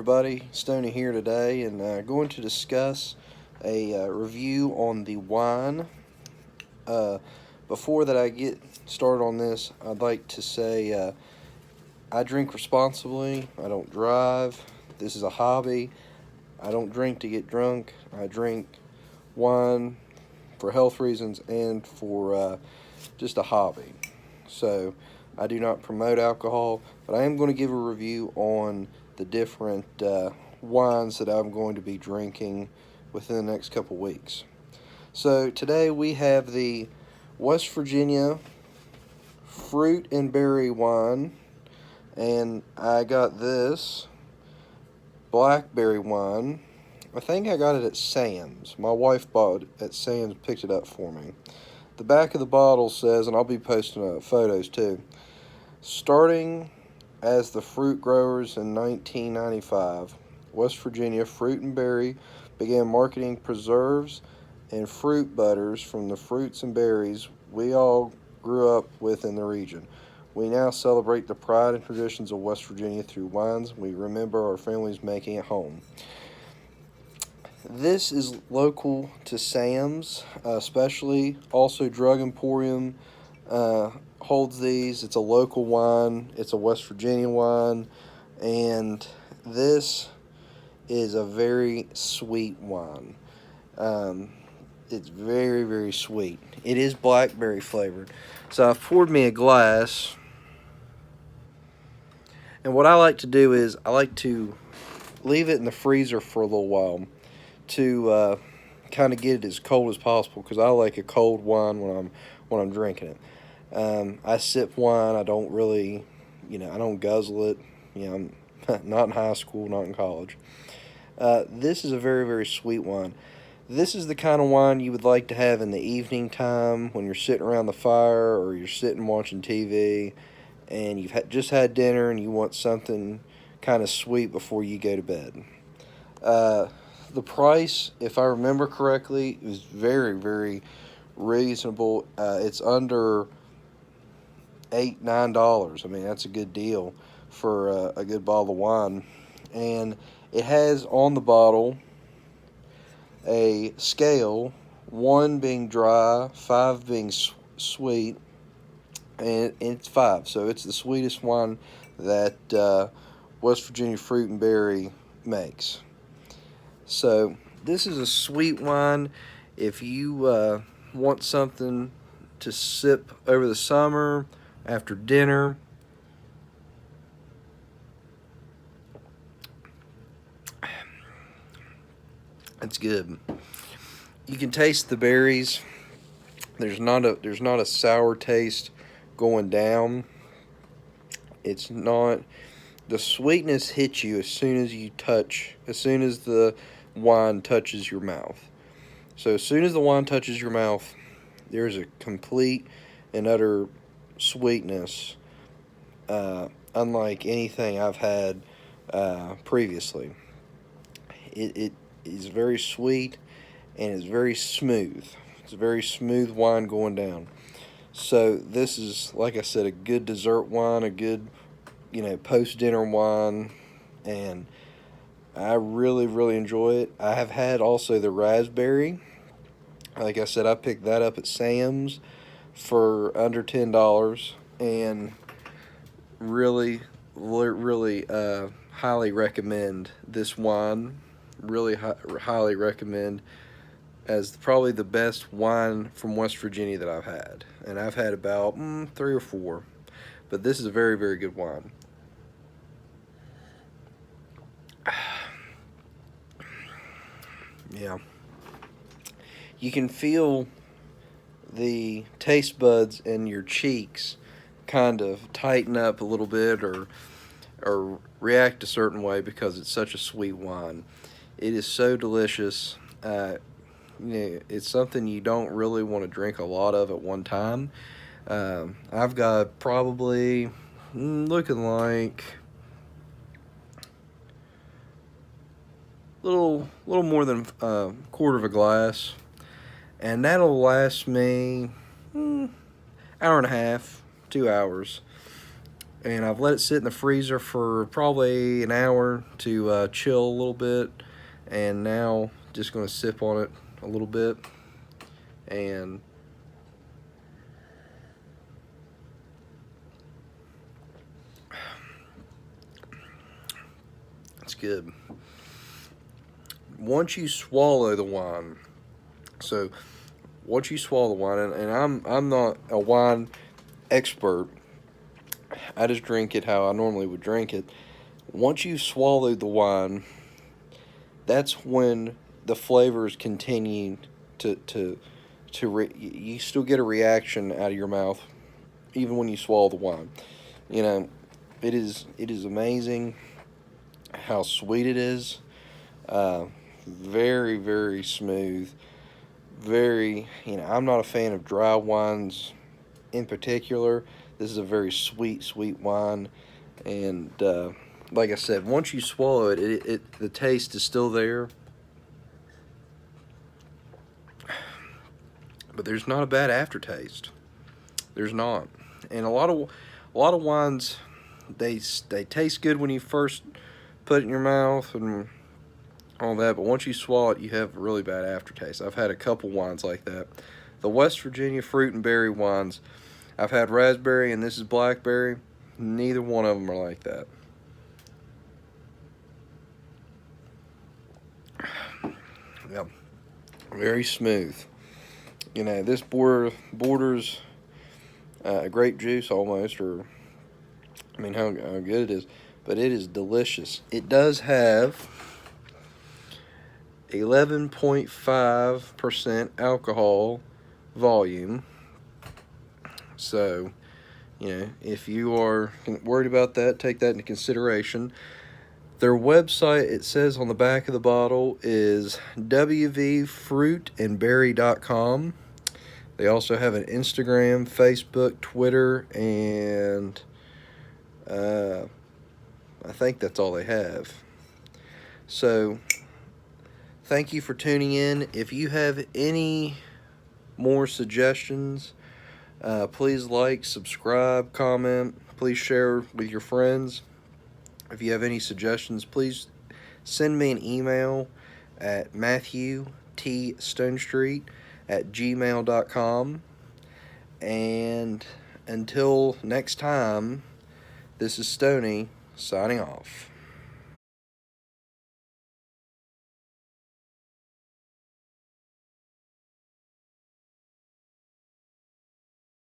everybody, Stoney here today, and going to discuss a review on the wine. Uh, Before that I get started on this, I'd like to say I drink responsibly. I don't drive. This is a hobby. I don't drink to get drunk. I drink wine for health reasons and for just a hobby. So I do not promote alcohol, but I am going to give a review on the different wines that I'm going to be drinking within the next couple weeks. So today we have the West Virginia fruit and berry wine, and I got this blackberry wine. I think I got it at Sam's. My wife bought it at Sam's, picked it up for me. The back of the bottle says, and I'll be posting photos too, starting as the fruit growers in 1995, West Virginia Fruit and Berry began marketing preserves and fruit butters from the fruits and berries we all grew up with in the region. We now celebrate the pride and traditions of West Virginia through wines we remember our families making at home. This is local to Sam's, especially. Also, Drug Emporium holds these. It's a local wine. It's a West Virginia wine. And this is a very sweet wine. It's very, very sweet. It is blackberry flavored. So I've poured me a glass. And what I like to do is I like to leave it in the freezer for a little while to kind of get it as cold as possible, because I like a cold wine when I'm drinking it. I sip wine. I don't really, I don't guzzle it. I'm not in high school, not in college. This is a very, very sweet wine. This is the kind of wine you would like to have in the evening time when you're sitting around the fire or you're sitting watching TV and you've just had dinner and you want something kind of sweet before you go to bed. The price, if I remember correctly, is very, very reasonable. It's under $8-9. I mean, that's a good deal for a good bottle of wine. And it has on the bottle a scale, 1 being dry, 5 being sweet, and it's 5. So it's the sweetest wine that West Virginia Fruit and Berry makes. So this is a sweet wine. If you want something to sip over the summer, after dinner, it's good. You can taste the berries. There's not a sour taste going down. It's not. The sweetness hits you as soon as the wine touches your mouth. So as soon as the wine touches your mouth, there's a complete and utter sweetness, unlike anything I've had previously. It is very sweet and it's very smooth. It's a very smooth wine going down. So this is, like I said, a good dessert wine, a good post-dinner wine, and I really, really enjoy it. I have had also the raspberry. Like I said, I picked that up at Sam's for under $10, and really, really highly recommend this wine. Really highly recommend, as probably the best wine from West Virginia that I've had. And I've had about 3 or 4. But this is a very, very good wine. Yeah. You can feel the taste buds in your cheeks kind of tighten up a little bit or react a certain way because it's such a sweet wine. It is so delicious. It's something you don't really want to drink a lot of at one time. I've got probably looking like little more than a quarter of a glass, and that'll last me hour and a half, 2 hours. and I've let it sit in the freezer for probably an hour to chill a little bit, and now just going to sip on it a little bit, and it's good. Once you swallow the wine, so once you swallow the wine, and I'm not a wine expert, I just drink it how I normally would drink it. Once you've swallowed the wine, that's when the flavors continue to you still get a reaction out of your mouth even when you swallow the wine. You know, it is amazing how sweet it is. Very, very smooth. Very, I'm not a fan of dry wines in particular. This is a very sweet, sweet wine, and like I said, once you swallow it, the taste is still there, but there's not a bad aftertaste. There's not, and a lot of wines, they taste good when you first put it in your mouth and all that, but once you swallow it, you have a really bad aftertaste. I've had a couple wines like that. The West Virginia fruit and berry wines, I've had raspberry and this is blackberry. Neither one of them are like that. Yeah, very smooth. This borders grape juice almost, or I mean how good it is, but it is delicious. It does have 11.5% alcohol volume. So, if you are worried about that, take that into consideration. Their website, it says on the back of the bottle, is wvfruitandberry.com. They also have an Instagram, Facebook, Twitter, and I think that's all they have. So, thank you for tuning in. If you have any more suggestions, please like, subscribe, comment. Please share with your friends. If you have any suggestions, please send me an email at matthewtstonestreet@gmail.com. And until next time, this is Stoney signing off.